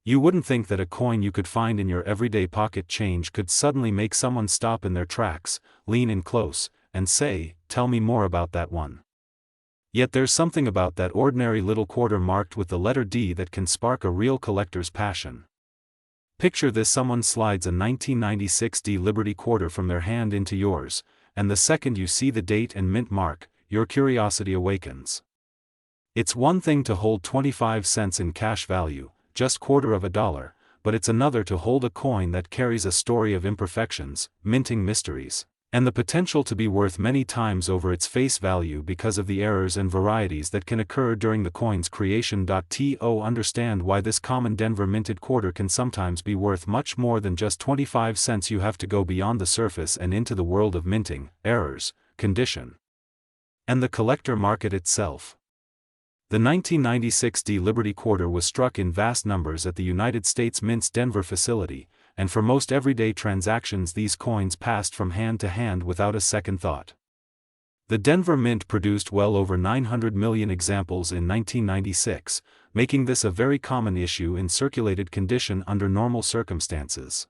You wouldn't think that a coin you could find in your everyday pocket change could suddenly make someone stop in their tracks, lean in close, and say, "Tell me more about that one." Yet there's something about that ordinary little quarter marked with the letter D that can spark a real collector's passion. Picture this: someone slides a 1996 D Liberty quarter from their hand into yours, and the second you see the date and mint mark, your curiosity awakens. It's one thing to hold 25 cents in cash value, just $0.25, but it's another to hold a coin that carries a story of imperfections, minting mysteries, and the potential to be worth many times over its face value because of the errors and varieties that can occur during the coin's creation. To understand why this common Denver minted quarter can sometimes be worth much more than just 25 cents, you have to go beyond the surface and into the world of minting, errors, condition, and the collector market itself. The 1996 D Liberty quarter was struck in vast numbers at the United States Mint's Denver facility, and for most everyday transactions these coins passed from hand to hand without a second thought. The Denver Mint produced well over 900 million examples in 1996, making this a very common issue in circulated condition under normal circumstances.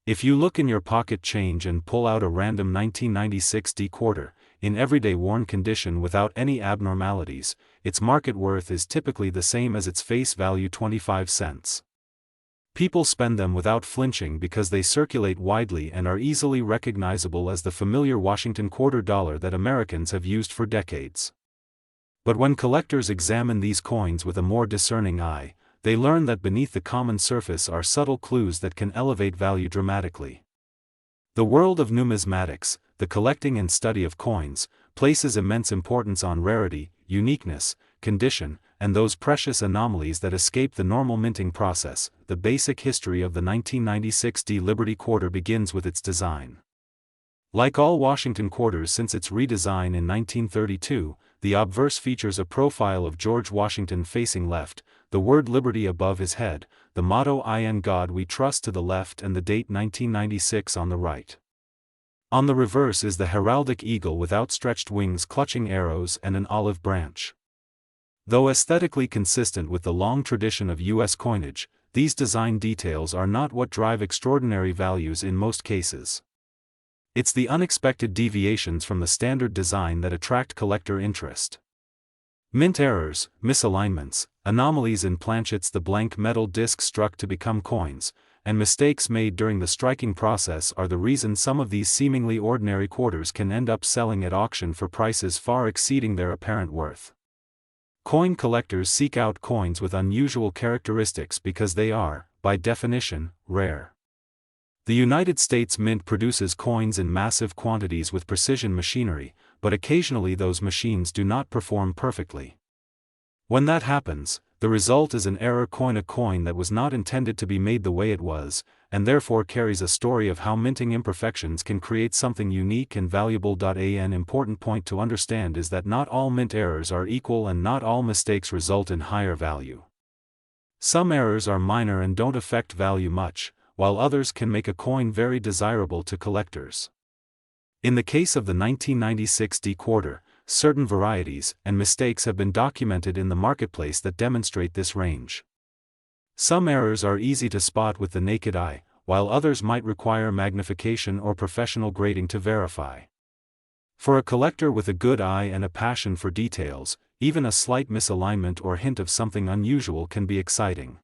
If you look in your pocket change and pull out a random 1996 D quarter, in everyday worn condition without any abnormalities, its market worth is typically the same as its face value, 25 cents. People spend them without flinching because they circulate widely and are easily recognizable as the familiar Washington quarter dollar that Americans have used for decades. But when collectors examine these coins with a more discerning eye, they learn that beneath the common surface are subtle clues that can elevate value dramatically. The world of numismatics, the collecting and study of coins, places immense importance on rarity, uniqueness, condition, and those precious anomalies that escape the normal minting process. The basic history of the 1996 D Liberty quarter begins with its design. Like all Washington quarters since its redesign in 1932, the obverse features a profile of George Washington facing left, the word Liberty above his head, the motto "In God We Trust" to the left, and the date 1996 on the right. On the reverse is the heraldic eagle with outstretched wings clutching arrows and an olive branch. Though aesthetically consistent with the long tradition of U.S. coinage, these design details are not what drive extraordinary values in most cases. It's the unexpected deviations from the standard design that attract collector interest. Mint errors, misalignments, anomalies in planchets, the blank metal disc struck to become coins, and mistakes made during the striking process are the reason some of these seemingly ordinary quarters can end up selling at auction for prices far exceeding their apparent worth. Coin collectors seek out coins with unusual characteristics because they are, by definition, rare. The United States Mint produces coins in massive quantities with precision machinery, but occasionally those machines do not perform perfectly. When that happens, the result is an error coin, a coin that was not intended to be made the way it was, and therefore carries a story of how minting imperfections can create something unique and valuable. An important point to understand is that not all mint errors are equal and not all mistakes result in higher value. Some errors are minor and don't affect value much, while others can make a coin very desirable to collectors. In the case of the 1996 D quarter, certain varieties and mistakes have been documented in the marketplace that demonstrate this range. Some errors are easy to spot with the naked eye, while others might require magnification or professional grading to verify. For a collector with a good eye and a passion for details, even a slight misalignment or hint of something unusual can be exciting.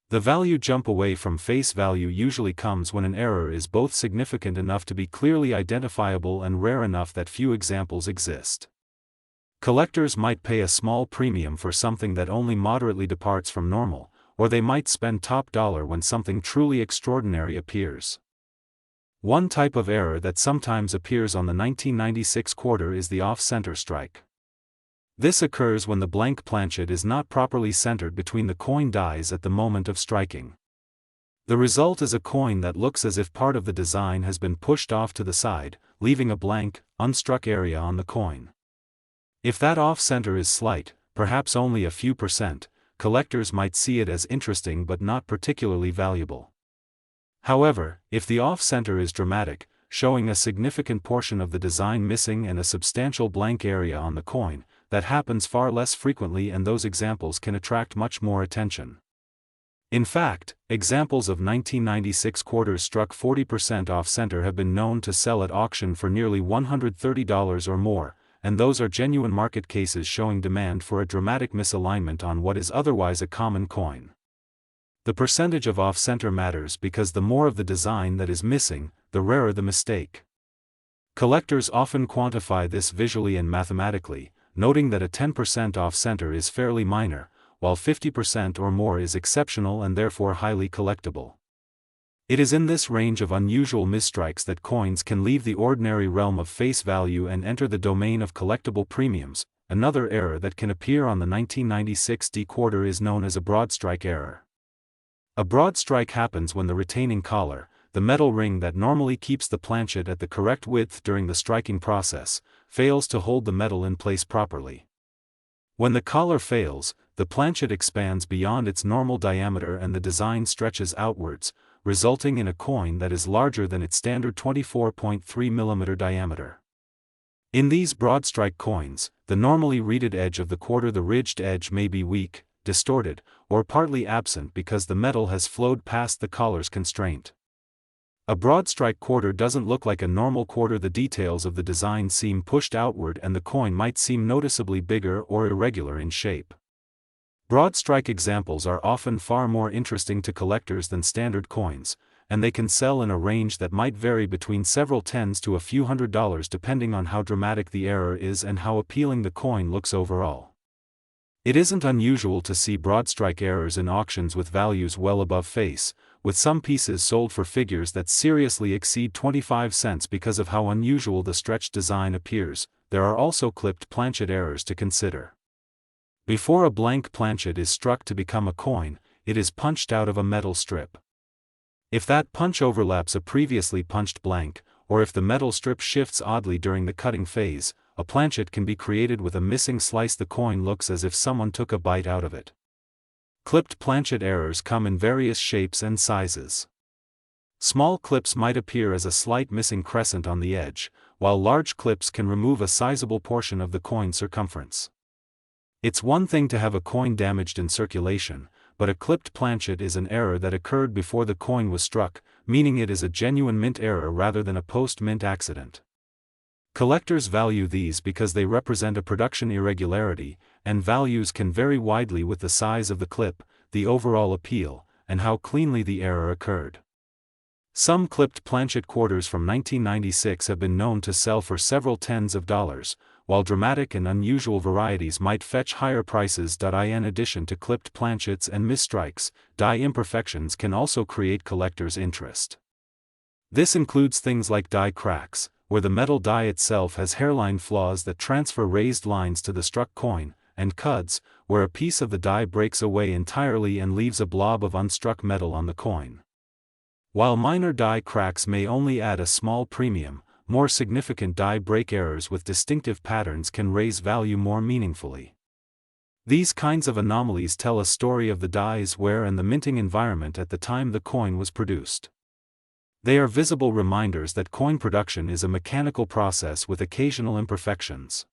The value jump away from face value usually comes when an error is both significant enough to be clearly identifiable and rare enough that few examples exist. Collectors might pay a small premium for something that only moderately departs from normal, or they might spend top dollar when something truly extraordinary appears. One type of error that sometimes appears on the 1996 quarter is the off-center strike. This occurs when the blank planchet is not properly centered between the coin dies at the moment of striking. The result is a coin that looks as if part of the design has been pushed off to the side, leaving a blank, unstruck area on the coin. If that off-center is slight, perhaps only a few %, collectors might see it as interesting but not particularly valuable. However, if the off-center is dramatic, showing a significant portion of the design missing and a substantial blank area on the coin, that happens far less frequently and those examples can attract much more attention. In fact, examples of 1996 quarters struck 40% off-center have been known to sell at auction for nearly $130 or more, and those are genuine market cases showing demand for a dramatic misalignment on what is otherwise a common coin. The percentage of off-center matters because the more of the design that is missing, the rarer the mistake. Collectors often quantify this visually and mathematically, noting that a 10% off-center is fairly minor, while 50% or more is exceptional and therefore highly collectible. It is in this range of unusual misstrikes that coins can leave the ordinary realm of face value and enter the domain of collectible premiums. Another error that can appear on the 1996 D quarter is known as a broad strike error. A broad strike happens when the retaining collar, the metal ring that normally keeps the planchet at the correct width during the striking process, fails to hold the metal in place properly. When the collar fails, the planchet expands beyond its normal diameter and the design stretches outwards, resulting in a coin that is larger than its standard 24.3 mm diameter. In these broad strike coins, the normally reeded edge of the quarter, the ridged edge, may be weak, distorted, or partly absent because the metal has flowed past the collar's constraint. A broad strike quarter doesn't look like a normal quarter. The details of the design seem pushed outward and the coin might seem noticeably bigger or irregular in shape. Broad strike examples are often far more interesting to collectors than standard coins, and they can sell in a range that might vary between several tens to a few $100s depending on how dramatic the error is and how appealing the coin looks overall. It isn't unusual to see broad strike errors in auctions with values well above face, with some pieces sold for figures that seriously exceed 25 cents because of how unusual the stretched design appears. There are also clipped planchet errors to consider. Before a blank planchet is struck to become a coin, it is punched out of a metal strip. If that punch overlaps a previously punched blank, or if the metal strip shifts oddly during the cutting phase, a planchet can be created with a missing slice. The coin looks as if someone took a bite out of it. Clipped planchet errors come in various shapes and sizes. Small clips might appear as a slight missing crescent on the edge, while large clips can remove a sizable portion of the coin circumference. It's one thing to have a coin damaged in circulation, but a clipped planchet is an error that occurred before the coin was struck, meaning it is a genuine mint error rather than a post-mint accident. Collectors value these because they represent a production irregularity, and values can vary widely with the size of the clip, the overall appeal, and how cleanly the error occurred. Some clipped planchet quarters from 1996 have been known to sell for several tens of dollars, while dramatic and unusual varieties might fetch higher prices. In addition to clipped planchets and misstrikes, die imperfections can also create collectors' interest. This includes things like die cracks, where the metal die itself has hairline flaws that transfer raised lines to the struck coin, and cuds, where a piece of the die breaks away entirely and leaves a blob of unstruck metal on the coin. While minor die cracks may only add a small premium, more significant die break errors with distinctive patterns can raise value more meaningfully. These kinds of anomalies tell a story of the die's wear and the minting environment at the time the coin was produced. They are visible reminders that coin production is a mechanical process with occasional imperfections.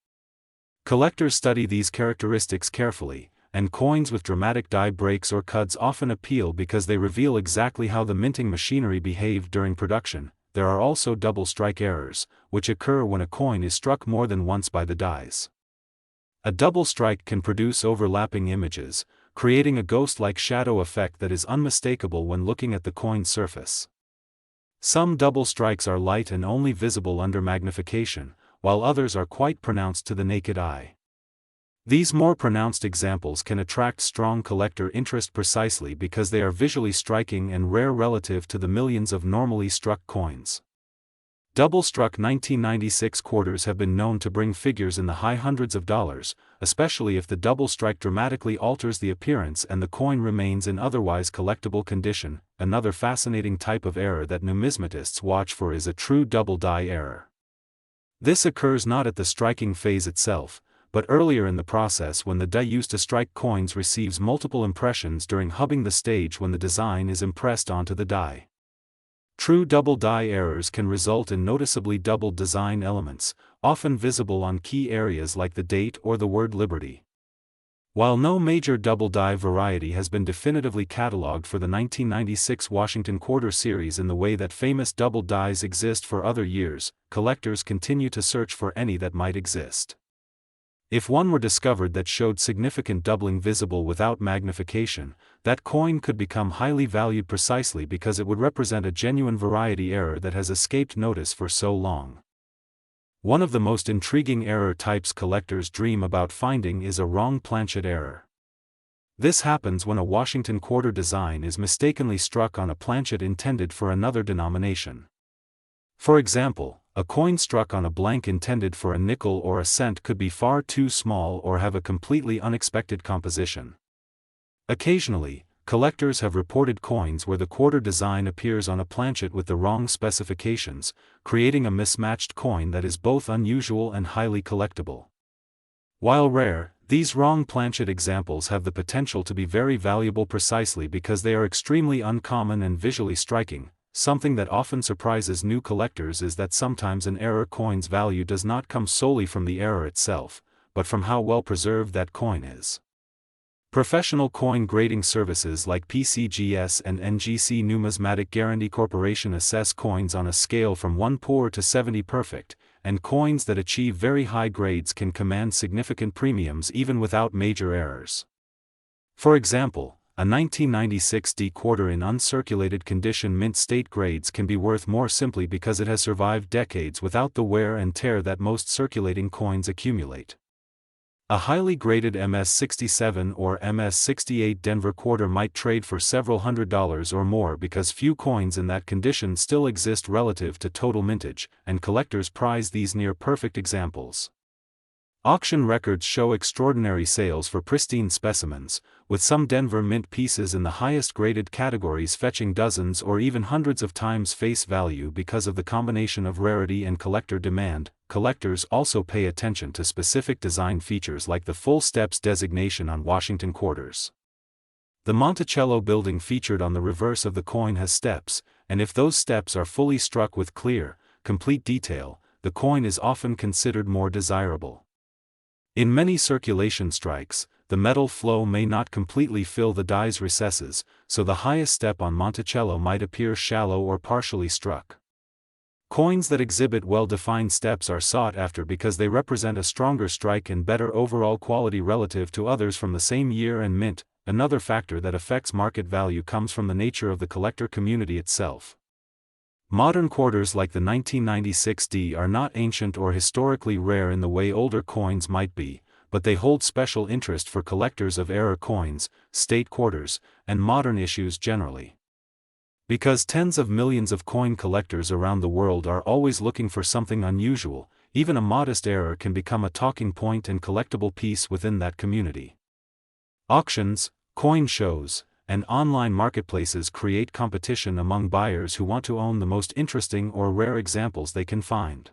Collectors study these characteristics carefully, and coins with dramatic die breaks or cuds often appeal because they reveal exactly how the minting machinery behaved during production. There are also double strike errors, which occur when a coin is struck more than once by the dies. A double strike can produce overlapping images, creating a ghost-like shadow effect that is unmistakable when looking at the coin's surface. Some double strikes are light and only visible under magnification, while others are quite pronounced to the naked eye. These more pronounced examples can attract strong collector interest precisely because they are visually striking and rare relative to the millions of normally struck coins. Double-struck 1996 quarters have been known to bring figures in the high hundreds of dollars, especially if the double strike dramatically alters the appearance and the coin remains in otherwise collectible condition. Another fascinating type of error that numismatists watch for is a true double die error. This occurs not at the striking phase itself, but earlier in the process when the die used to strike coins receives multiple impressions during hubbing the stage when the design is impressed onto the die. True double die errors can result in noticeably doubled design elements, often visible on key areas like the date or the word Liberty. While no major double die variety has been definitively catalogued for the 1996 Washington Quarter Series in the way that famous double dies exist for other years, collectors continue to search for any that might exist. If one were discovered that showed significant doubling visible without magnification, that coin could become highly valued precisely because it would represent a genuine variety error that has escaped notice for so long. One of the most intriguing error types collectors dream about finding is a wrong planchet error. This happens when a Washington Quarter design is mistakenly struck on a planchet intended for another denomination. For example, a coin struck on a blank intended for a nickel or a cent could be far too small or have a completely unexpected composition. Occasionally, collectors have reported coins where the quarter design appears on a planchet with the wrong specifications, creating a mismatched coin that is both unusual and highly collectible. While rare, these wrong planchet examples have the potential to be very valuable precisely because they are extremely uncommon and visually striking. Something that often surprises new collectors is that sometimes an error coin's value does not come solely from the error itself, but from how well preserved that coin is. Professional coin grading services like PCGS and NGC Numismatic Guarantee Corporation assess coins on a scale from 1 poor to 70 perfect, and coins that achieve very high grades can command significant premiums even without major errors. For example, a 1996 D quarter in uncirculated condition mint state grades can be worth more simply because it has survived decades without the wear and tear that most circulating coins accumulate. A highly graded MS-67 or MS-68 Denver quarter might trade for several $100s or more because few coins in that condition still exist relative to total mintage, and collectors prize these near-perfect examples. Auction records show extraordinary sales for pristine specimens, with some Denver mint pieces in the highest graded categories fetching dozens or even hundreds of times face value because of the combination of rarity and collector demand. Collectors also pay attention to specific design features like the full steps designation on Washington quarters. The Monticello building featured on the reverse of the coin has steps, and if those steps are fully struck with clear, complete detail, the coin is often considered more desirable. In many circulation strikes, the metal flow may not completely fill the die's recesses, so the highest step on Monticello might appear shallow or partially struck. Coins that exhibit well-defined steps are sought after because they represent a stronger strike and better overall quality relative to others from the same year and mint. Another factor that affects market value comes from the nature of the collector community itself. Modern quarters like the 1996 D are not ancient or historically rare in the way older coins might be, but they hold special interest for collectors of error coins, state quarters, and modern issues generally. Because tens of millions of coin collectors around the world are always looking for something unusual, even a modest error can become a talking point and collectible piece within that community. Auctions, coin shows, and online marketplaces create competition among buyers who want to own the most interesting or rare examples they can find.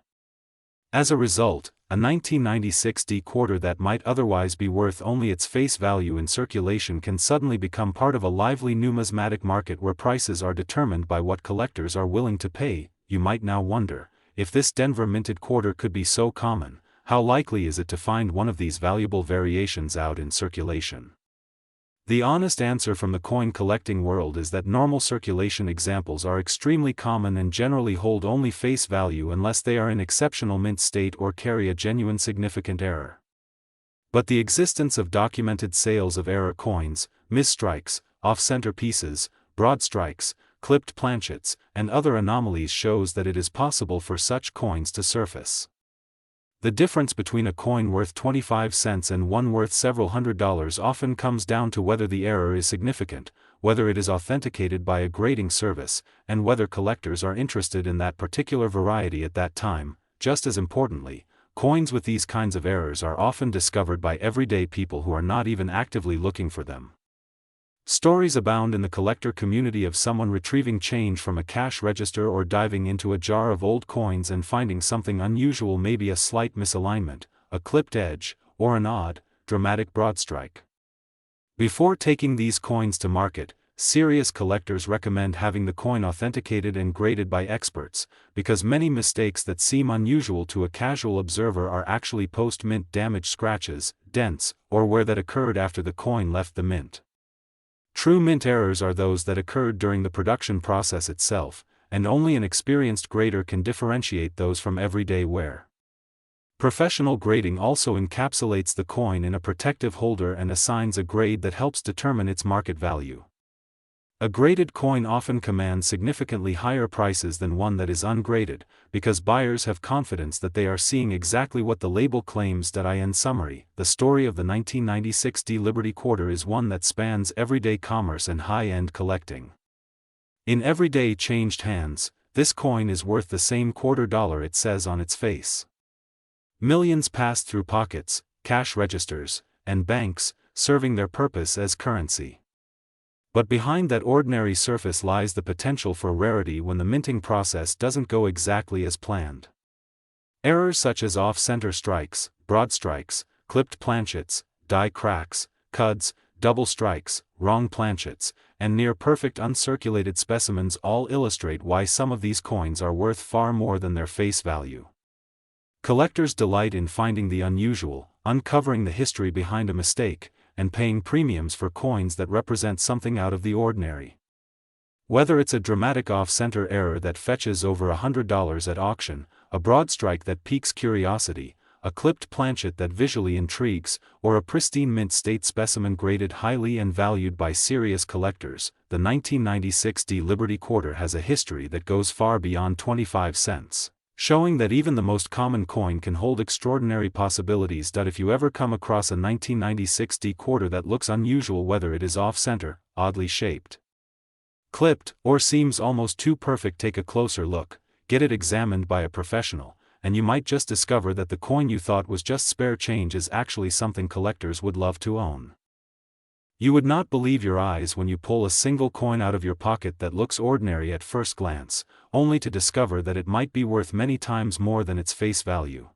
As a result, a 1996 D quarter that might otherwise be worth only its face value in circulation can suddenly become part of a lively numismatic market where prices are determined by what collectors are willing to pay. You might now wonder, if this Denver minted quarter could be so common, how likely is it to find one of these valuable variations out in circulation? The honest answer from the coin collecting world is that normal circulation examples are extremely common and generally hold only face value unless they are in exceptional mint state or carry a genuine significant error. But the existence of documented sales of error coins, misstrikes, off-center pieces, broad strikes, clipped planchets, and other anomalies shows that it is possible for such coins to surface. The difference between a coin worth 25 cents and one worth several $100s often comes down to whether the error is significant, whether it is authenticated by a grading service, and whether collectors are interested in that particular variety at that time. Just as importantly, coins with these kinds of errors are often discovered by everyday people who are not even actively looking for them. Stories abound in the collector community of someone retrieving change from a cash register or diving into a jar of old coins and finding something unusual, maybe a slight misalignment, a clipped edge, or an odd, dramatic broadstrike. Before taking these coins to market, serious collectors recommend having the coin authenticated and graded by experts, because many mistakes that seem unusual to a casual observer are actually post-mint damage, scratches, dents, or wear that occurred after the coin left the mint. True mint errors are those that occurred during the production process itself, and only an experienced grader can differentiate those from everyday wear. Professional grading also encapsulates the coin in a protective holder and assigns a grade that helps determine its market value. A graded coin often commands significantly higher prices than one that is ungraded, because buyers have confidence that they are seeing exactly what the label claims. In summary, the story of the 1996 D Liberty Quarter is one that spans everyday commerce and high-end collecting. In everyday changed hands, this coin is worth the same $quarter it says on its face. Millions pass through pockets, cash registers, and banks, serving their purpose as currency. But behind that ordinary surface lies the potential for rarity when the minting process doesn't go exactly as planned. Errors such as off-center strikes, broad strikes, clipped planchets, die cracks, cuds, double strikes, wrong planchets, and near-perfect uncirculated specimens all illustrate why some of these coins are worth far more than their face value. Collectors delight in finding the unusual, uncovering the history behind a mistake, and paying premiums for coins that represent something out of the ordinary. Whether it's a dramatic off-center error that fetches over $100 at auction, a broad strike that piques curiosity, a clipped planchet that visually intrigues, or a pristine mint state specimen graded highly and valued by serious collectors, the 1996 D Liberty Quarter has a history that goes far beyond 25 cents. Showing that even the most common coin can hold extraordinary possibilities. If you ever come across a 1996 D quarter that looks unusual, whether it is off-center, oddly shaped, clipped, or seems almost too perfect, take a closer look, get it examined by a professional, and you might just discover that the coin you thought was just spare change is actually something collectors would love to own. You would not believe your eyes when you pull a single coin out of your pocket that looks ordinary at first glance, only to discover that it might be worth many times more than its face value.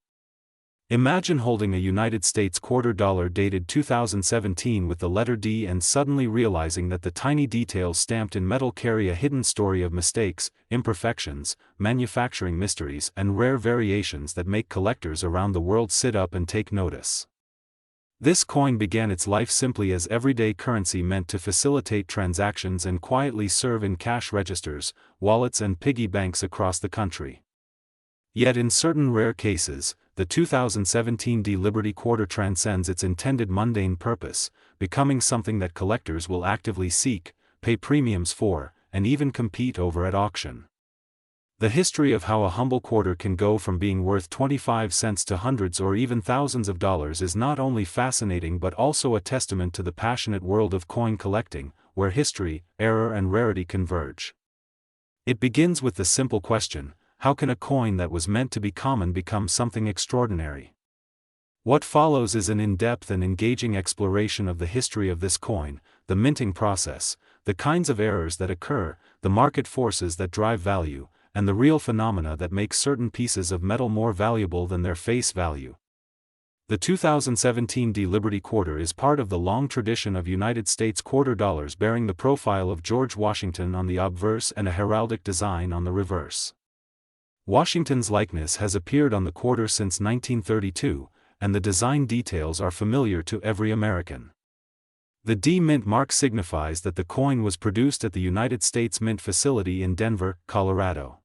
Imagine holding a United States $quarter dated 2017 with the letter D and suddenly realizing that the tiny details stamped in metal carry a hidden story of mistakes, imperfections, manufacturing mysteries, and rare variations that make collectors around the world sit up and take notice. This coin began its life simply as everyday currency meant to facilitate transactions and quietly serve in cash registers, wallets, and piggy banks across the country. Yet in certain rare cases, the 2017 D Liberty Quarter transcends its intended mundane purpose, becoming something that collectors will actively seek, pay premiums for, and even compete over at auction. The history of how a humble quarter can go from being worth 25 cents to hundreds or even thousands of dollars is not only fascinating but also a testament to the passionate world of coin collecting, where history, error, and rarity converge. It begins with the simple question: how can a coin that was meant to be common become something extraordinary? What follows is an in-depth and engaging exploration of the history of this coin, the minting process, the kinds of errors that occur, the market forces that drive value, and the real phenomena that make certain pieces of metal more valuable than their face value. The 2017 D Liberty Quarter is part of the long tradition of United States quarter dollars bearing the profile of George Washington on the obverse and a heraldic design on the reverse. Washington's likeness has appeared on the quarter since 1932, and the design details are familiar to every American. The D Mint mark signifies that the coin was produced at the United States Mint facility in Denver, Colorado.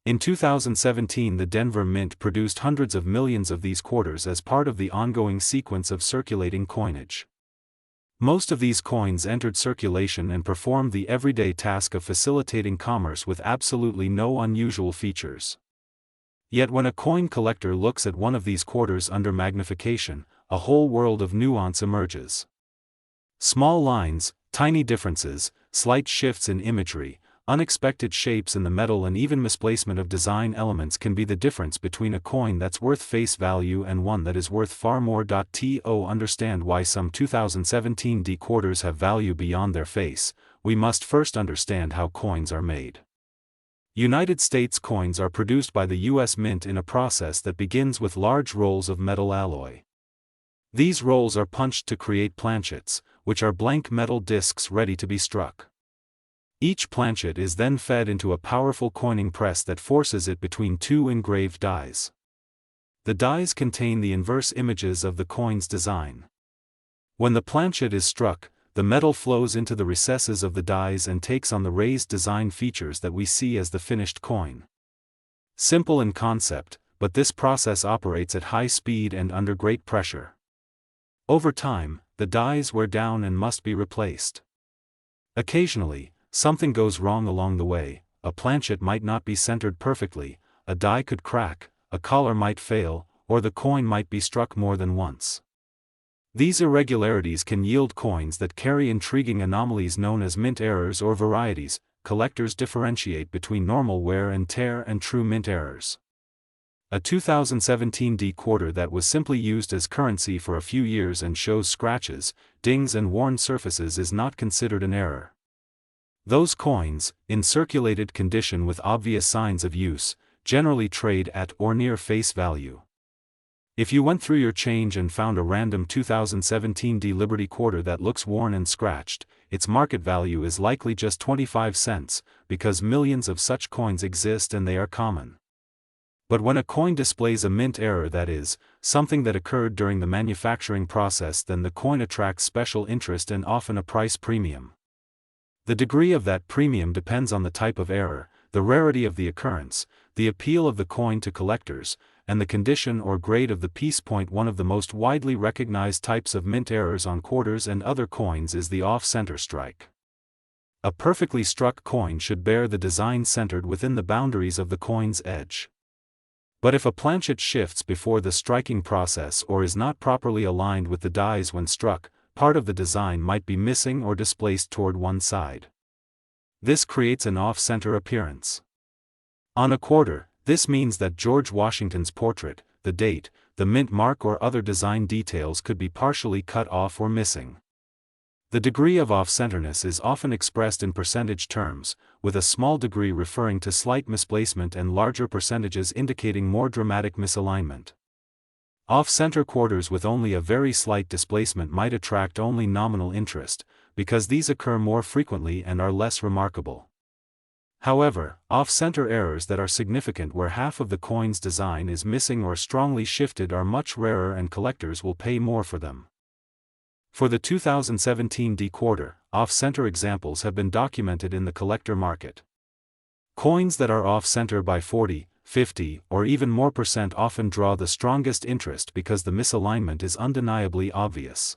In 2017, the Denver Mint produced hundreds of millions of these quarters as part of the ongoing sequence of circulating coinage. Most of these coins entered circulation and performed the everyday task of facilitating commerce with absolutely no unusual features. Yet when a coin collector looks at one of these quarters under magnification, a whole world of nuance emerges. Small lines, tiny differences, slight shifts in imagery, unexpected shapes in the metal, and even misplacement of design elements can be the difference between a coin that's worth face value and one that is worth far more. To understand why some 2017 D quarters have value beyond their face, we must first understand how coins are made. United States coins are produced by the U.S. Mint in a process that begins with large rolls of metal alloy. These rolls are punched to create planchets, which are blank metal discs ready to be struck. Each planchet is then fed into a powerful coining press that forces it between two engraved dies. The dies contain the inverse images of the coin's design. When the planchet is struck, the metal flows into the recesses of the dies and takes on the raised design features that we see as the finished coin. Simple in concept, but this process operates at high speed and under great pressure. Over time, the dies wear down and must be replaced. Occasionally, something goes wrong along the way. A planchet might not be centered perfectly, a die could crack, a collar might fail, or the coin might be struck more than once. These irregularities can yield coins that carry intriguing anomalies known as mint errors or varieties. Collectors differentiate between normal wear and tear and true mint errors. A 2017 D quarter that was simply used as currency for a few years and shows scratches, dings and worn surfaces is not considered an error. Those coins, in circulated condition with obvious signs of use, generally trade at or near face value. If you went through your change and found a random 2017 D Liberty quarter that looks worn and scratched, its market value is likely just 25 cents, because millions of such coins exist and they are common. But when a coin displays a mint error, that is, something that occurred during the manufacturing process, then the coin attracts special interest and often a price premium. The degree of that premium depends on the type of error, the rarity of the occurrence, the appeal of the coin to collectors, and the condition or grade of the piece. One of the most widely recognized types of mint errors on quarters and other coins is the off-center strike. A perfectly struck coin should bear the design centered within the boundaries of the coin's edge. But if a planchet shifts before the striking process or is not properly aligned with the dies when struck, part of the design might be missing or displaced toward one side. This creates an off-center appearance. On a quarter, this means that George Washington's portrait, the date, the mint mark or other design details could be partially cut off or missing. The degree of off-centerness is often expressed in percentage terms, with a small degree referring to slight misplacement and larger percentages indicating more dramatic misalignment. Off-center quarters with only a very slight displacement might attract only nominal interest, because these occur more frequently and are less remarkable. However, off-center errors that are significant where half of the coin's design is missing or strongly shifted are much rarer and collectors will pay more for them. For the 2017 D quarter, off-center examples have been documented in the collector market. Coins that are off-center by 40, 50, or even more percent often draw the strongest interest because the misalignment is undeniably obvious.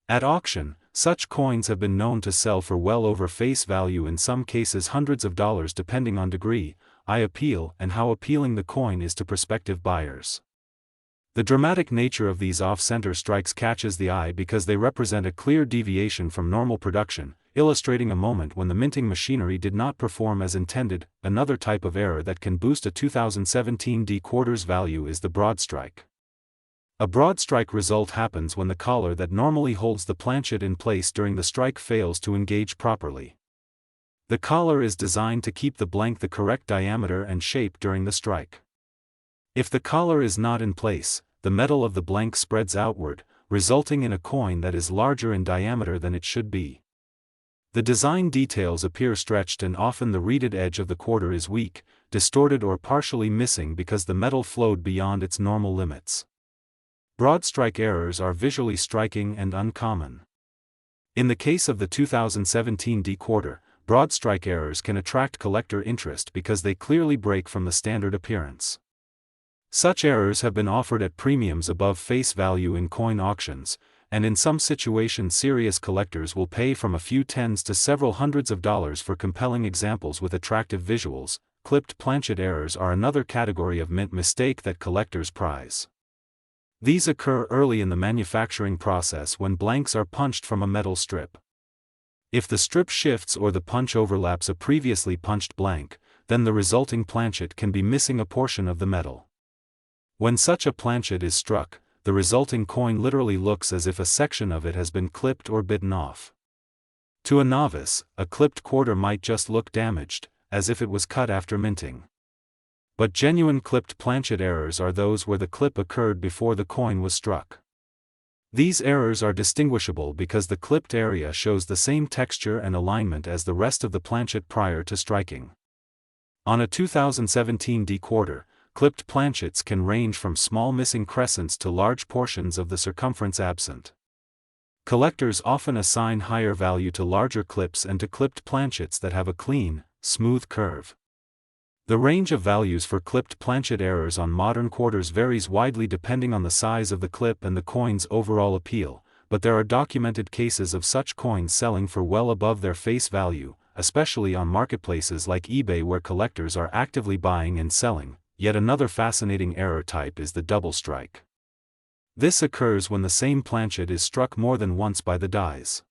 At auction, such coins have been known to sell for well over face value, in some cases hundreds of dollars, depending on degree, eye appeal, and how appealing the coin is to prospective buyers. The dramatic nature of these off-center strikes catches the eye because they represent a clear deviation from normal production, illustrating a moment when the minting machinery did not perform as intended. Another type of error that can boost a 2017 D quarter's value is the broad strike. A broad strike result happens when the collar that normally holds the planchet in place during the strike fails to engage properly. The collar is designed to keep the blank the correct diameter and shape during the strike. If the collar is not in place, the metal of the blank spreads outward, resulting in a coin that is larger in diameter than it should be. The design details appear stretched and often the reeded edge of the quarter is weak, distorted or partially missing because the metal flowed beyond its normal limits. Broad strike errors are visually striking and uncommon. In the case of the 2017 D quarter, broad strike errors can attract collector interest because they clearly break from the standard appearance. Such errors have been offered at premiums above face value in coin auctions, and in some situations serious collectors will pay from a few tens to several hundreds of dollars for compelling examples with attractive visuals. Clipped planchet errors are another category of mint mistake that collectors prize. These occur early in the manufacturing process when blanks are punched from a metal strip. If the strip shifts or the punch overlaps a previously punched blank, then the resulting planchet can be missing a portion of the metal. When such a planchet is struck, the resulting coin literally looks as if a section of it has been clipped or bitten off. To a novice, a clipped quarter might just look damaged, as if it was cut after minting. But genuine clipped planchet errors are those where the clip occurred before the coin was struck. These errors are distinguishable because the clipped area shows the same texture and alignment as the rest of the planchet prior to striking. On a 2017 D quarter, clipped planchets can range from small missing crescents to large portions of the circumference absent. Collectors often assign higher value to larger clips and to clipped planchets that have a clean, smooth curve. The range of values for clipped planchet errors on modern quarters varies widely depending on the size of the clip and the coin's overall appeal, but there are documented cases of such coins selling for well above their face value, especially on marketplaces like eBay where collectors are actively buying and selling. Yet another fascinating error type is the double strike. This occurs when the same planchet is struck more than once by the dies.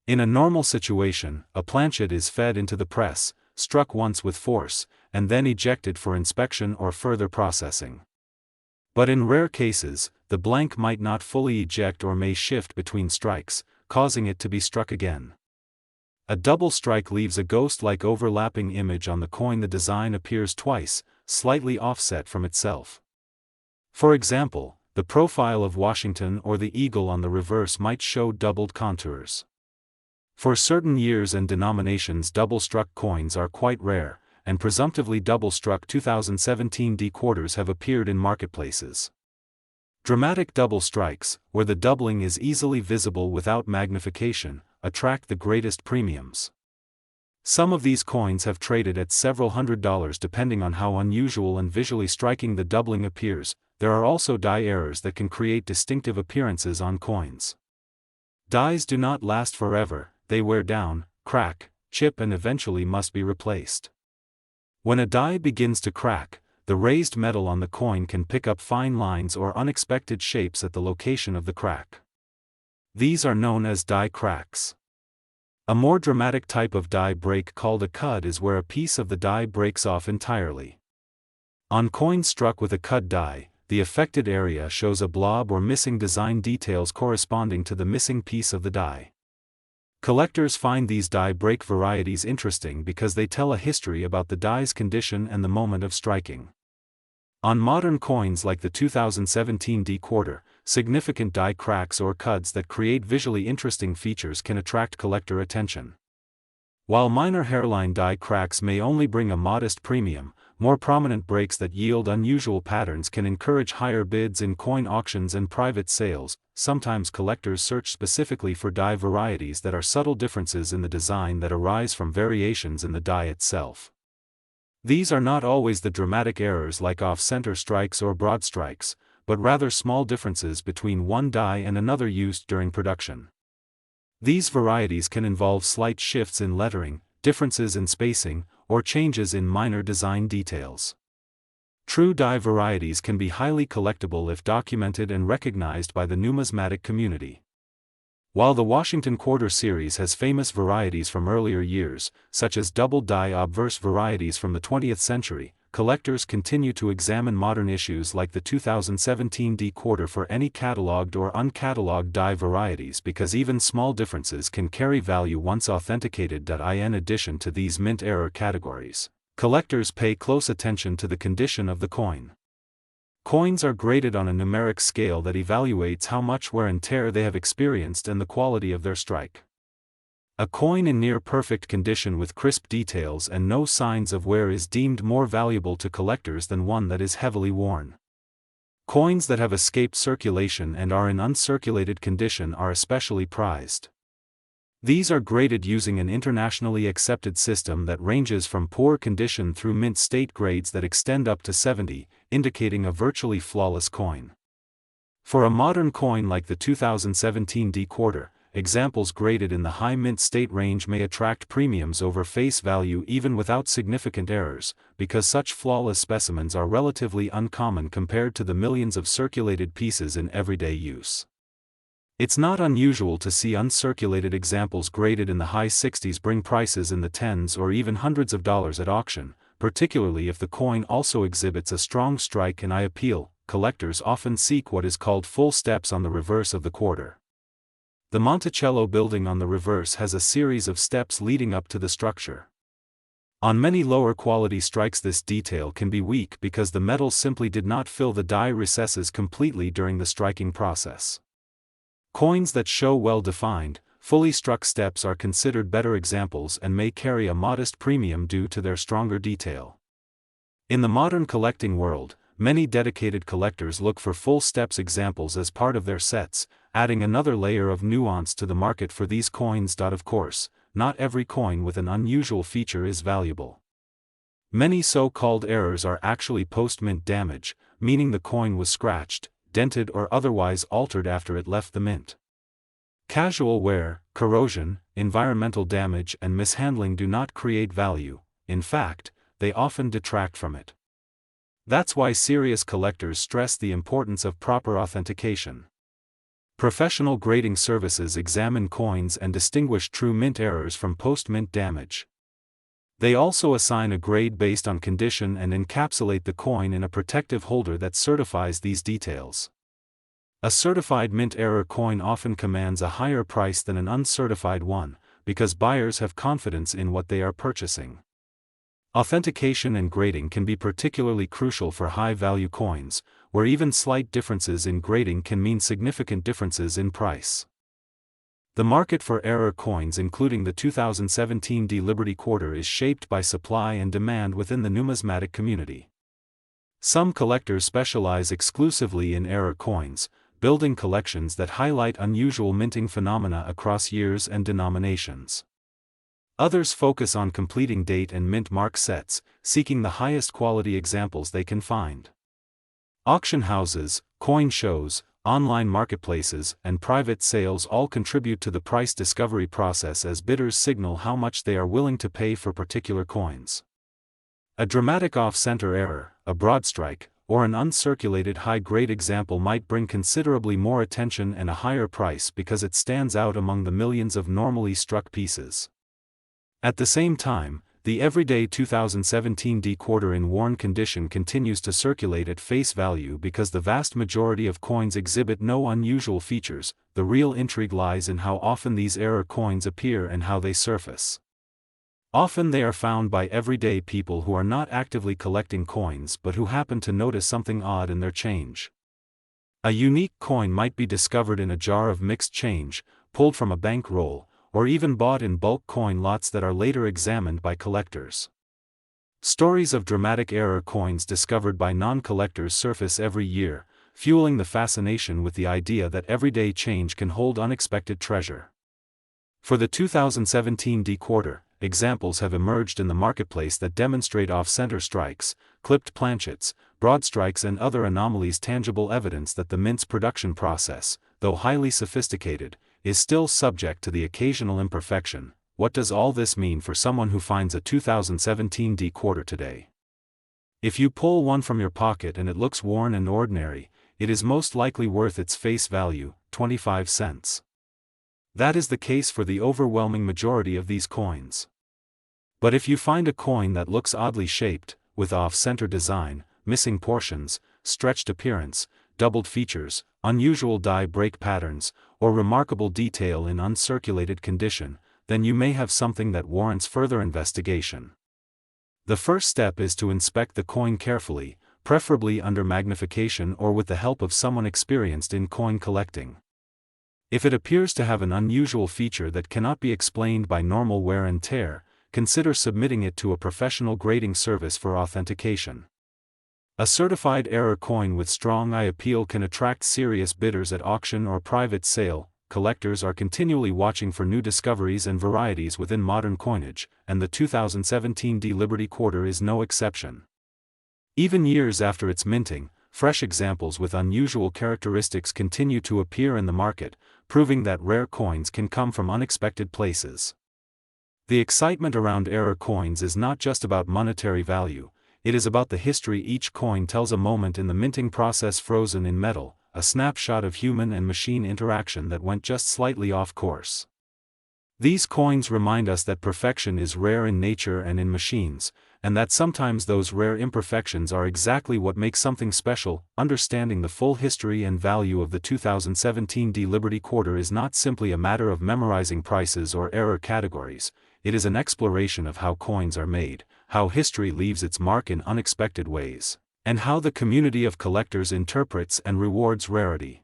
In a normal situation, a planchet is fed into the press, struck once with force, and then ejected for inspection or further processing. But in rare cases, the blank might not fully eject or may shift between strikes, causing it to be struck again. A double strike leaves a ghost-like overlapping image on the coin. The design appears twice, slightly offset from itself. For example, the profile of Washington or the eagle on the reverse might show doubled contours. For certain years and denominations, double-struck coins are quite rare, and presumptively double-struck 2017 D quarters have appeared in marketplaces. Dramatic double strikes, where the doubling is easily visible without magnification, attract the greatest premiums. Some of these coins have traded at several $100s depending on how unusual and visually striking the doubling appears. There are also die errors that can create distinctive appearances on coins. Dies do not last forever, they wear down, crack, chip, and eventually must be replaced. When a die begins to crack, the raised metal on the coin can pick up fine lines or unexpected shapes at the location of the crack. These are known as die cracks. A more dramatic type of die break called a cud is where a piece of the die breaks off entirely. On coins struck with a cud die, the affected area shows a blob or missing design details corresponding to the missing piece of the die. Collectors find these die break varieties interesting because they tell a history about the die's condition and the moment of striking. On modern coins like the 2017 D quarter, significant die cracks or cuds that create visually interesting features can attract collector attention. While minor hairline die cracks may only bring a modest premium, more prominent breaks that yield unusual patterns can encourage higher bids in coin auctions and private sales. Sometimes collectors search specifically for die varieties that are subtle differences in the design that arise from variations in the die itself. These are not always the dramatic errors like off-center strikes or broad strikes, but rather small differences between one die and another used during production. These varieties can involve slight shifts in lettering, differences in spacing, or changes in minor design details. True die varieties can be highly collectible if documented and recognized by the numismatic community. While the Washington Quarter series has famous varieties from earlier years, such as double die obverse varieties from the 20th century, collectors continue to examine modern issues like the 2017 D quarter for any cataloged or uncatalogued die varieties because even small differences can carry value once authenticated. In addition to these mint error categories, collectors pay close attention to the condition of the coin. Coins are graded on a numeric scale that evaluates how much wear and tear they have experienced and the quality of their strike. A coin in near-perfect condition with crisp details and no signs of wear is deemed more valuable to collectors than one that is heavily worn. Coins that have escaped circulation and are in uncirculated condition are especially prized. These are graded using an internationally accepted system that ranges from poor condition through mint state grades that extend up to 70, indicating a virtually flawless coin. For a modern coin like the 2017 D quarter, examples graded in the high mint state range may attract premiums over face value even without significant errors, because such flawless specimens are relatively uncommon compared to the millions of circulated pieces in everyday use. It's not unusual to see uncirculated examples graded in the high 60s bring prices in the tens or even hundreds of dollars at auction, particularly if the coin also exhibits a strong strike and eye appeal. Collectors often seek what is called full steps on the reverse of the quarter. The Monticello building on the reverse has a series of steps leading up to the structure. On many lower quality strikes this detail can be weak because the metal simply did not fill the die recesses completely during the striking process. Coins that show well-defined, fully struck steps are considered better examples and may carry a modest premium due to their stronger detail. In the modern collecting world, many dedicated collectors look for full steps examples as part of their sets, adding another layer of nuance to the market for these coins. Of course, not every coin with an unusual feature is valuable. Many so-called errors are actually post-mint damage, meaning the coin was scratched, dented or otherwise altered after it left the mint. Casual wear, corrosion, environmental damage and mishandling do not create value. In fact, they often detract from it. That's why serious collectors stress the importance of proper authentication. Professional grading services examine coins and distinguish true mint errors from post-mint damage. They also assign a grade based on condition and encapsulate the coin in a protective holder that certifies these details. A certified mint error coin often commands a higher price than an uncertified one, because buyers have confidence in what they are purchasing. Authentication and grading can be particularly crucial for high-value coins, where even slight differences in grading can mean significant differences in price. The market for error coins, including the 2017 D Liberty Quarter, is shaped by supply and demand within the numismatic community. Some collectors specialize exclusively in error coins, building collections that highlight unusual minting phenomena across years and denominations. Others focus on completing date and mint mark sets, seeking the highest quality examples they can find. Auction houses, coin shows, online marketplaces, and private sales all contribute to the price discovery process as bidders signal how much they are willing to pay for particular coins. A dramatic off-center error, a broad strike, or an uncirculated high-grade example might bring considerably more attention and a higher price because it stands out among the millions of normally struck pieces. At the same time, the everyday 2017 D Quarter in worn condition continues to circulate at face value because the vast majority of coins exhibit no unusual features. The real intrigue lies in how often these error coins appear and how they surface. Often they are found by everyday people who are not actively collecting coins but who happen to notice something odd in their change. A unique coin might be discovered in a jar of mixed change, pulled from a bank roll, or even bought in bulk coin lots that are later examined by collectors. Stories of dramatic error coins discovered by non-collectors surface every year, fueling the fascination with the idea that everyday change can hold unexpected treasure. For the 2017 D Quarter, examples have emerged in the marketplace that demonstrate off-center strikes, clipped planchets, broad strikes and other anomalies, tangible evidence that the mint's production process, though highly sophisticated, is still subject to the occasional imperfection. What does all this mean for someone who finds a 2017 D Quarter today? If you pull one from your pocket and it looks worn and ordinary, it is most likely worth its face value, 25 cents. That is the case for the overwhelming majority of these coins. But if you find a coin that looks oddly shaped, with off-center design, missing portions, stretched appearance, doubled features, unusual die break patterns, or remarkable detail in uncirculated condition, then you may have something that warrants further investigation. The first step is to inspect the coin carefully, preferably under magnification or with the help of someone experienced in coin collecting. If it appears to have an unusual feature that cannot be explained by normal wear and tear, consider submitting it to a professional grading service for authentication. A certified error coin with strong eye appeal can attract serious bidders at auction or private sale. Collectors are continually watching for new discoveries and varieties within modern coinage, and the 2017 D Liberty Quarter is no exception. Even years after its minting, fresh examples with unusual characteristics continue to appear in the market, proving that rare coins can come from unexpected places. The excitement around error coins is not just about monetary value, it is about the history each coin tells, a moment in the minting process frozen in metal, a snapshot of human and machine interaction that went just slightly off course. These coins remind us that perfection is rare in nature and in machines, and that sometimes those rare imperfections are exactly what makes something special. Understanding the full history and value of the 2017 D Liberty Quarter is not simply a matter of memorizing prices or error categories, it is an exploration of how coins are made, how history leaves its mark in unexpected ways, and how the community of collectors interprets and rewards rarity.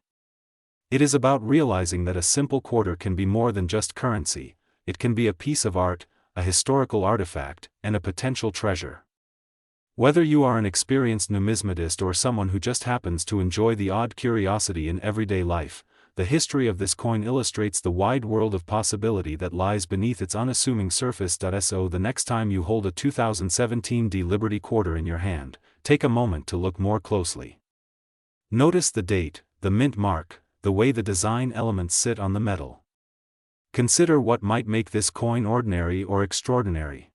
It is about realizing that a simple quarter can be more than just currency. It can be a piece of art, a historical artifact, and a potential treasure. Whether you are an experienced numismatist or someone who just happens to enjoy the odd curiosity in everyday life, the history of this coin illustrates the wide world of possibility that lies beneath its unassuming surface. So the next time you hold a 2017 D Liberty quarter in your hand, take a moment to look more closely. Notice the date, the mint mark, the way the design elements sit on the metal. Consider what might make this coin ordinary or extraordinary.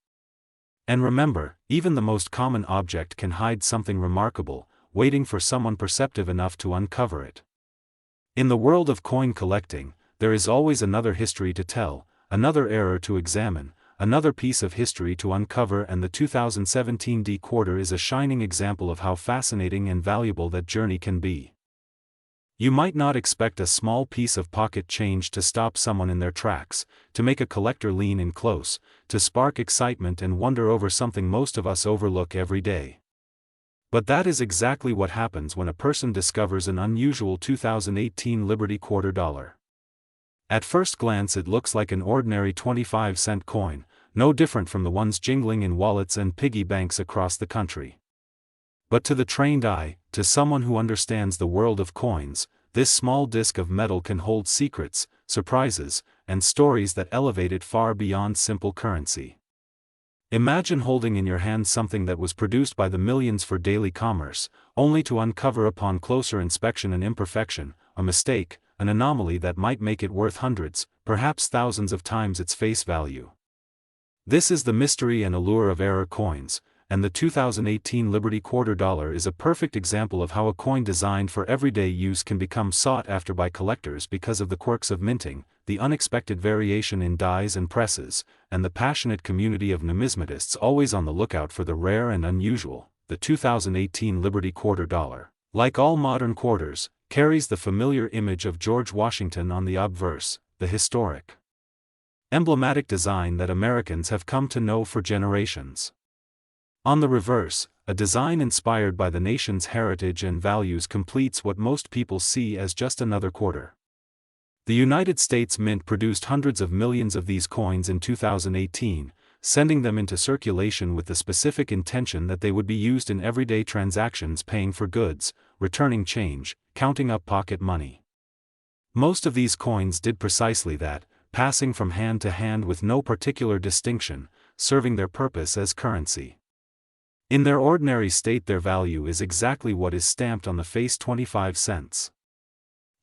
And remember, even the most common object can hide something remarkable, waiting for someone perceptive enough to uncover it. In the world of coin collecting, there is always another history to tell, another error to examine, another piece of history to uncover, and the 2017 D quarter is a shining example of how fascinating and valuable that journey can be. You might not expect a small piece of pocket change to stop someone in their tracks, to make a collector lean in close, to spark excitement and wonder over something most of us overlook every day. But that is exactly what happens when a person discovers an unusual 2018 Liberty quarter dollar. At first glance it looks like an ordinary 25-cent coin, no different from the ones jingling in wallets and piggy banks across the country. But to the trained eye, to someone who understands the world of coins, this small disc of metal can hold secrets, surprises, and stories that elevate it far beyond simple currency. Imagine holding in your hand something that was produced by the millions for daily commerce, only to uncover upon closer inspection an imperfection, a mistake, an anomaly that might make it worth hundreds, perhaps thousands of times its face value. This is the mystery and allure of error coins, and the 2018 Liberty quarter dollar is a perfect example of how a coin designed for everyday use can become sought after by collectors because of the quirks of minting, the unexpected variation in dies and presses, and the passionate community of numismatists always on the lookout for the rare and unusual. The 2018 Liberty quarter dollar, like all modern quarters, carries the familiar image of George Washington on the obverse, the historic, emblematic design that Americans have come to know for generations. On the reverse, a design inspired by the nation's heritage and values completes what most people see as just another quarter. The United States Mint produced hundreds of millions of these coins in 2018, sending them into circulation with the specific intention that they would be used in everyday transactions, paying for goods, returning change, counting up pocket money. Most of these coins did precisely that, passing from hand to hand with no particular distinction, serving their purpose as currency. In their ordinary state their value is exactly what is stamped on the face: 25 cents.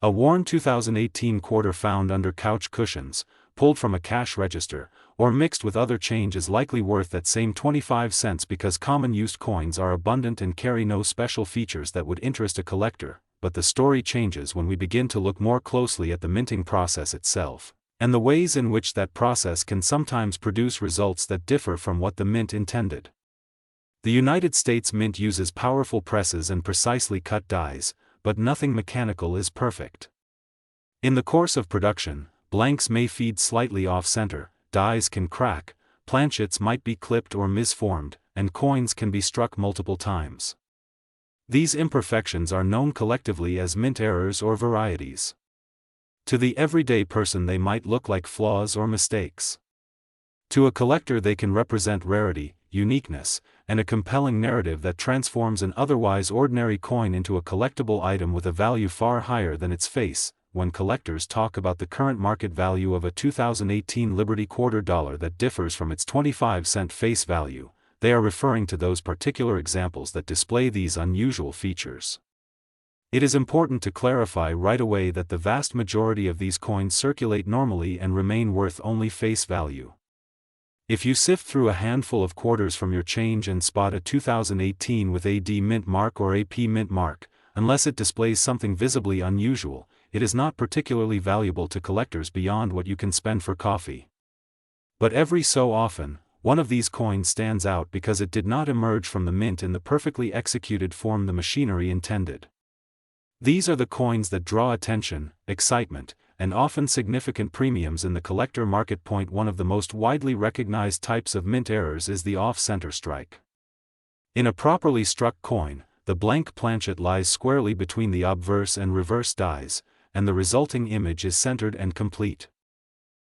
A worn 2018 quarter found under couch cushions, pulled from a cash register, or mixed with other change is likely worth that same 25 cents because common used coins are abundant and carry no special features that would interest a collector. But the story changes when we begin to look more closely at the minting process itself, and the ways in which that process can sometimes produce results that differ from what the mint intended. The United States Mint uses powerful presses and precisely cut dies, but nothing mechanical is perfect. In the course of production, blanks may feed slightly off-center, dies can crack, planchets might be clipped or misformed, and coins can be struck multiple times. These imperfections are known collectively as mint errors or varieties. To the everyday person they might look like flaws or mistakes. To a collector they can represent rarity, uniqueness, and a compelling narrative that transforms an otherwise ordinary coin into a collectible item with a value far higher than its face. When collectors talk about the current market value of a 2018 Liberty quarter dollar that differs from its 25-cent face value, they are referring to those particular examples that display these unusual features. It is important to clarify right away that the vast majority of these coins circulate normally and remain worth only face value. If you sift through a handful of quarters from your change and spot a 2018 with AD mint mark or AP mint mark, unless it displays something visibly unusual, it is not particularly valuable to collectors beyond what you can spend for coffee. But every so often, one of these coins stands out because it did not emerge from the mint in the perfectly executed form the machinery intended. These are the coins that draw attention, excitement, and often significant premiums in the collector market. One of the most widely recognized types of mint errors is the off-center strike. In a properly struck coin, the blank planchet lies squarely between the obverse and reverse dies, and the resulting image is centered and complete.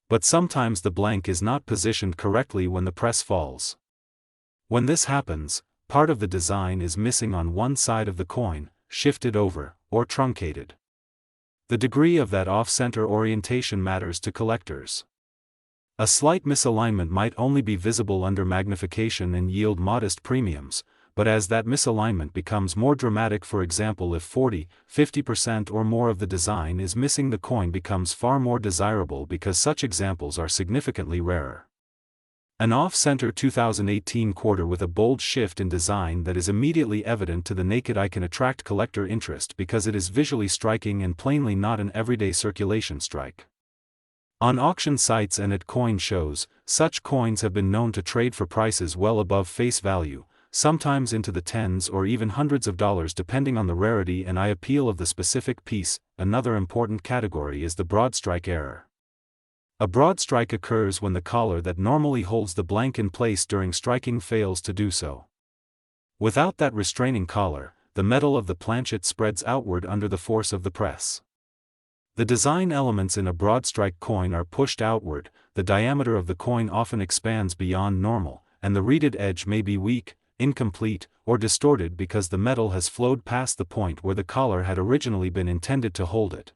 But sometimes the blank is not positioned correctly when the press falls. When this happens, part of the design is missing on one side of the coin, shifted over, or truncated. The degree of that off-center orientation matters to collectors. A slight misalignment might only be visible under magnification and yield modest premiums, but as that misalignment becomes more dramatic, for example if 40–50% or more of the design is missing, the coin becomes far more desirable because such examples are significantly rarer. An off-center 2018 quarter with a bold shift in design that is immediately evident to the naked eye can attract collector interest because it is visually striking and plainly not an everyday circulation strike. On auction sites and at coin shows, such coins have been known to trade for prices well above face value, sometimes into the tens or even hundreds of dollars depending on the rarity and eye appeal of the specific piece. Another important category is the broad strike error. A broad strike occurs when the collar that normally holds the blank in place during striking fails to do so. Without that restraining collar, the metal of the planchet spreads outward under the force of the press. The design elements in a broad strike coin are pushed outward, the diameter of the coin often expands beyond normal, and the reeded edge may be weak, incomplete, or distorted because the metal has flowed past the point where the collar had originally been intended to hold it.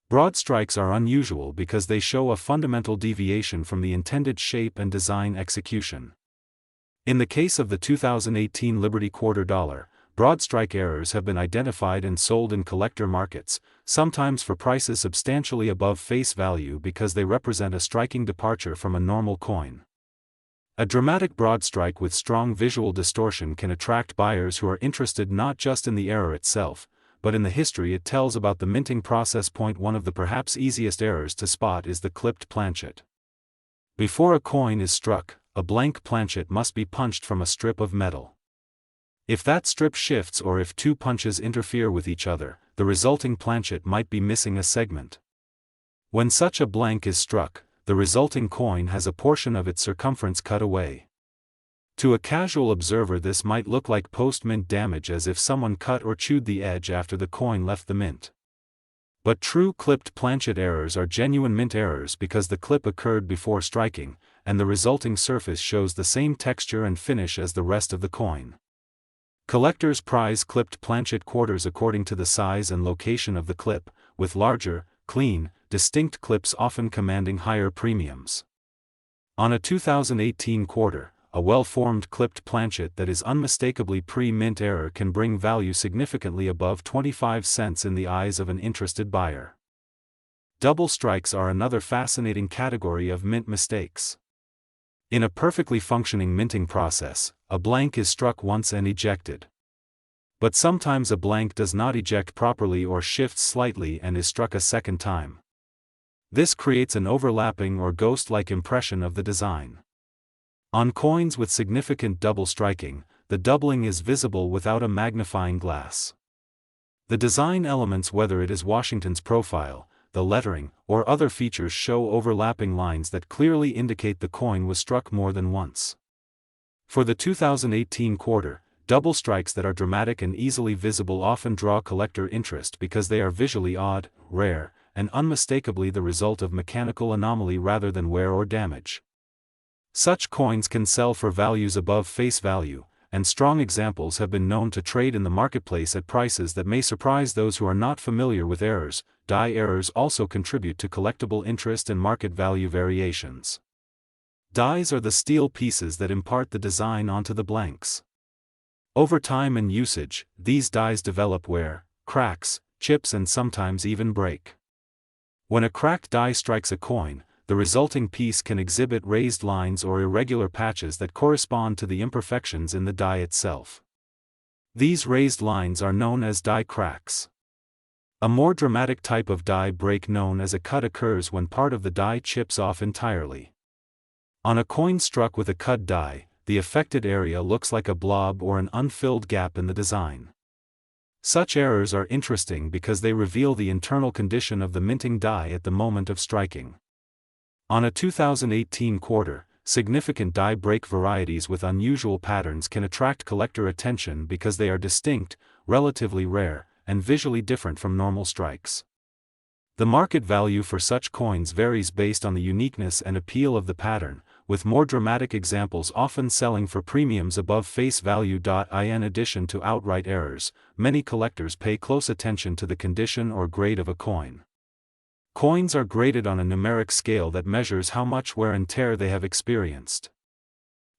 Broad strikes are unusual because they show a fundamental deviation from the intended shape and design execution. In the case of the 2018 Liberty Quarter Dollar, broad strike errors have been identified and sold in collector markets, sometimes for prices substantially above face value because they represent a striking departure from a normal coin. A dramatic broad strike with strong visual distortion can attract buyers who are interested not just in the error itself, but in the history it tells about the minting process. One of the perhaps easiest errors to spot is the clipped planchet. Before a coin is struck, a blank planchet must be punched from a strip of metal. If that strip shifts or if two punches interfere with each other, the resulting planchet might be missing a segment. When such a blank is struck, the resulting coin has a portion of its circumference cut away. To a casual observer this might look like post-mint damage, as if someone cut or chewed the edge after the coin left the mint. But true clipped planchet errors are genuine mint errors because the clip occurred before striking, and the resulting surface shows the same texture and finish as the rest of the coin. Collectors prize clipped planchet quarters according to the size and location of the clip, with larger, clean, distinct clips often commanding higher premiums. On a 2018 quarter, a well-formed clipped planchet that is unmistakably pre-mint error can bring value significantly above 25 cents in the eyes of an interested buyer. Double strikes are another fascinating category of mint mistakes. In a perfectly functioning minting process, a blank is struck once and ejected. But sometimes a blank does not eject properly or shifts slightly and is struck a second time. This creates an overlapping or ghost-like impression of the design. On coins with significant double striking, the doubling is visible without a magnifying glass. The design elements, whether it is Washington's profile, the lettering, or other features, show overlapping lines that clearly indicate the coin was struck more than once. For the 2018 quarter, double strikes that are dramatic and easily visible often draw collector interest because they are visually odd, rare, and unmistakably the result of mechanical anomaly rather than wear or damage. Such coins can sell for values above face value, and strong examples have been known to trade in the marketplace at prices that may surprise those who are not familiar with errors. Die errors also contribute to collectible interest and market value variations. Dies are the steel pieces that impart the design onto the blanks. Over time and usage, these dies develop wear, cracks, chips, and sometimes even break. When a cracked die strikes a coin, the resulting piece can exhibit raised lines or irregular patches that correspond to the imperfections in the die itself. These raised lines are known as die cracks. A more dramatic type of die break known as a cut occurs when part of the die chips off entirely. On a coin struck with a cut die, the affected area looks like a blob or an unfilled gap in the design. Such errors are interesting because they reveal the internal condition of the minting die at the moment of striking. On a 2018 quarter, significant die break varieties with unusual patterns can attract collector attention because they are distinct, relatively rare, and visually different from normal strikes. The market value for such coins varies based on the uniqueness and appeal of the pattern, with more dramatic examples often selling for premiums above face value. In addition to outright errors, many collectors pay close attention to the condition or grade of a coin. Coins are graded on a numeric scale that measures how much wear and tear they have experienced.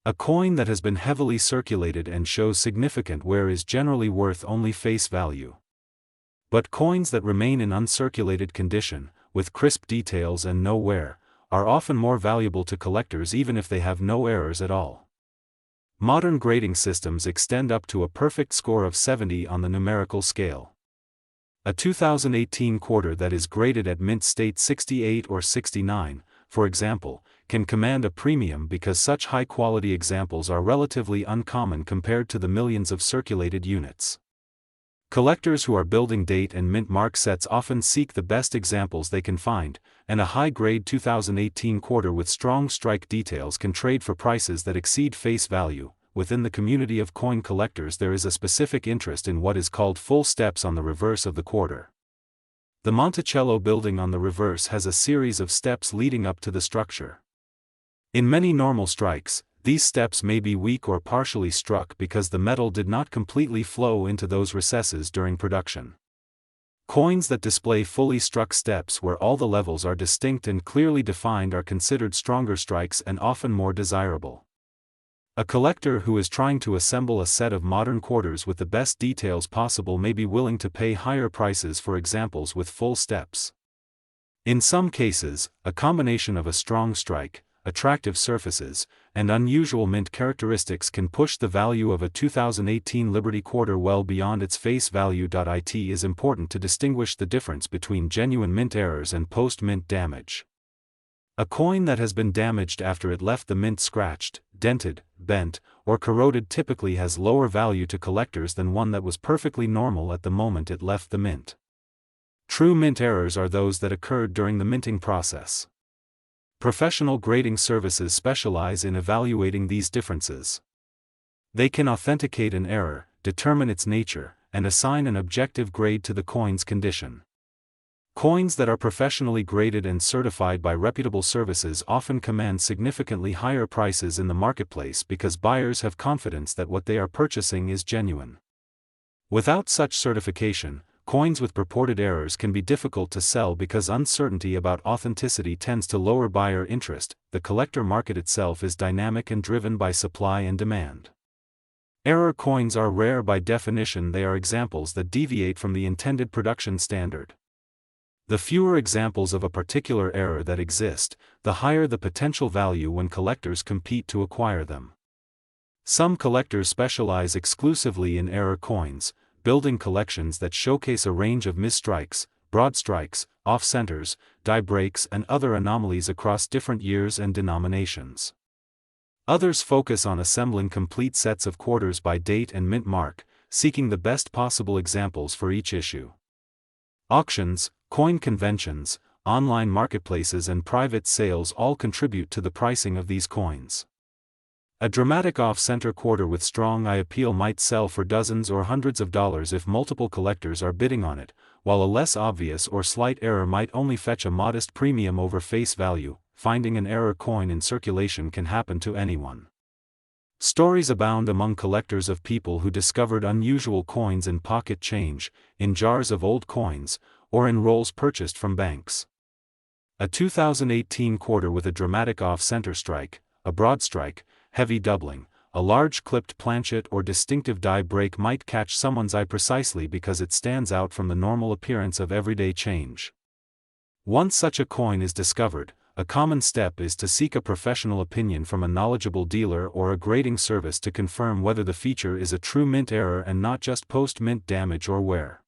A coin that has been heavily circulated and shows significant wear is generally worth only face value. But coins that remain in uncirculated condition, with crisp details and no wear, are often more valuable to collectors even if they have no errors at all. Modern grading systems extend up to a perfect score of 70 on the numerical scale. A 2018 quarter that is graded at mint state 68 or 69, for example, can command a premium because such high-quality examples are relatively uncommon compared to the millions of circulated units. Collectors who are building date and mint mark sets often seek the best examples they can find, and a high-grade 2018 quarter with strong strike details can trade for prices that exceed face value. Within the community of coin collectors there is a specific interest in what is called full steps on the reverse of the quarter. The Monticello building on the reverse has a series of steps leading up to the structure. In many normal strikes, these steps may be weak or partially struck because the metal did not completely flow into those recesses during production. Coins that display fully struck steps where all the levels are distinct and clearly defined are considered stronger strikes and often more desirable. A collector who is trying to assemble a set of modern quarters with the best details possible may be willing to pay higher prices for examples with full steps. In some cases, a combination of a strong strike, attractive surfaces, and unusual mint characteristics can push the value of a 2018 Liberty quarter well beyond its face value. It is important to distinguish the difference between genuine mint errors and post-mint damage. A coin that has been damaged after it left the mint scratched, dented, bent, or corroded typically has lower value to collectors than one that was perfectly normal at the moment it left the mint. True mint errors are those that occurred during the minting process. Professional grading services specialize in evaluating these differences. They can authenticate an error, determine its nature, and assign an objective grade to the coin's condition. Coins that are professionally graded and certified by reputable services often command significantly higher prices in the marketplace because buyers have confidence that what they are purchasing is genuine. Without such certification, coins with purported errors can be difficult to sell because uncertainty about authenticity tends to lower buyer interest. The collector market itself is dynamic and driven by supply and demand. Error coins are rare by definition. They are examples that deviate from the intended production standard. The fewer examples of a particular error that exist, the higher the potential value when collectors compete to acquire them. Some collectors specialize exclusively in error coins, building collections that showcase a range of misstrikes, broad strikes, off-centers, die breaks and other anomalies across different years and denominations. Others focus on assembling complete sets of quarters by date and mint mark, seeking the best possible examples for each issue. Auctions, coin conventions, online marketplaces and private sales all contribute to the pricing of these coins. A dramatic off-center quarter with strong eye appeal might sell for dozens or hundreds of dollars if multiple collectors are bidding on it, while a less obvious or slight error might only fetch a modest premium over face value. Finding an error coin in circulation can happen to anyone. Stories abound among collectors of people who discovered unusual coins in pocket change, in jars of old coins, or in rolls purchased from banks. A 2018 quarter with a dramatic off-center strike, a broad strike, heavy doubling, a large clipped planchet or distinctive die break might catch someone's eye precisely because it stands out from the normal appearance of everyday change. Once such a coin is discovered, a common step is to seek a professional opinion from a knowledgeable dealer or a grading service to confirm whether the feature is a true mint error and not just post-mint damage or wear.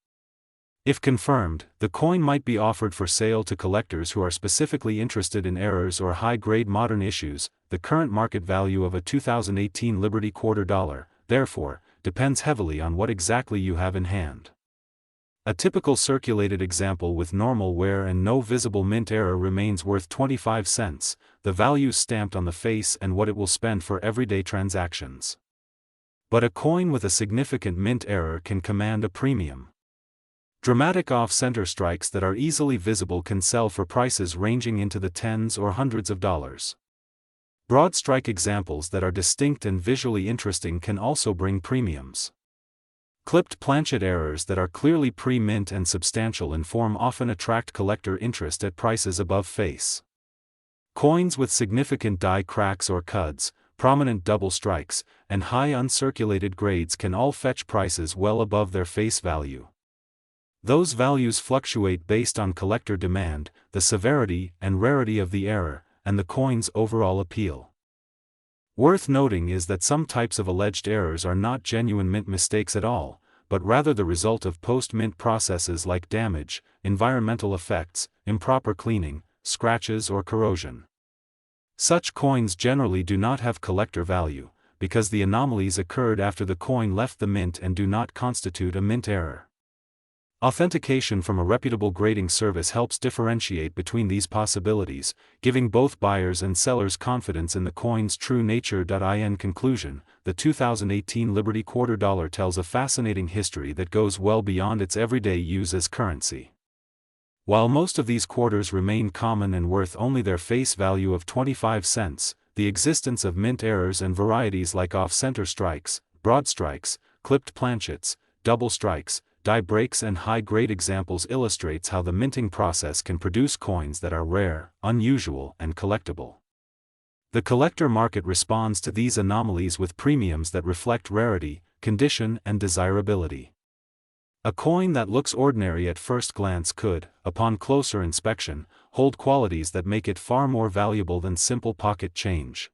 If confirmed, the coin might be offered for sale to collectors who are specifically interested in errors or high-grade modern issues. The current market value of a 2018 Liberty quarter dollar, therefore, depends heavily on what exactly you have in hand. A typical circulated example with normal wear and no visible mint error remains worth 25 cents, the value stamped on the face and what it will spend for everyday transactions. But a coin with a significant mint error can command a premium. Dramatic off-center strikes that are easily visible can sell for prices ranging into the tens or hundreds of dollars. Broad strike examples that are distinct and visually interesting can also bring premiums. Clipped planchet errors that are clearly pre-mint and substantial in form often attract collector interest at prices above face. Coins with significant die cracks or cuds, prominent double strikes, and high uncirculated grades can all fetch prices well above their face value. Those values fluctuate based on collector demand, the severity and rarity of the error, and the coin's overall appeal. Worth noting is that some types of alleged errors are not genuine mint mistakes at all, but rather the result of post-mint processes like damage, environmental effects, improper cleaning, scratches or corrosion. Such coins generally do not have collector value, because the anomalies occurred after the coin left the mint and do not constitute a mint error. Authentication from a reputable grading service helps differentiate between these possibilities, giving both buyers and sellers confidence in the coin's true nature. In conclusion, the 2018 Liberty Quarter Dollar tells a fascinating history that goes well beyond its everyday use as currency. While most of these quarters remain common and worth only their face value of 25 cents, the existence of mint errors and varieties like off-center strikes, broad strikes, clipped planchets, double strikes, die breaks and high-grade examples illustrates how the minting process can produce coins that are rare, unusual, and collectible. The collector market responds to these anomalies with premiums that reflect rarity, condition, and desirability. A coin that looks ordinary at first glance could, upon closer inspection, hold qualities that make it far more valuable than simple pocket change.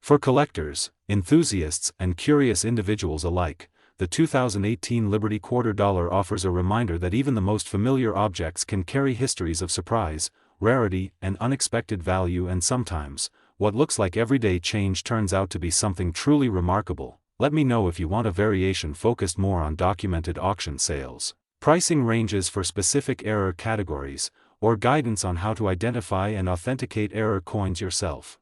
For collectors, enthusiasts, and curious individuals alike, the 2018 Liberty Quarter Dollar offers a reminder that even the most familiar objects can carry histories of surprise, rarity, and unexpected value, and sometimes, what looks like everyday change turns out to be something truly remarkable. Let me know if you want a variation focused more on documented auction sales, pricing ranges for specific error categories, or guidance on how to identify and authenticate error coins yourself.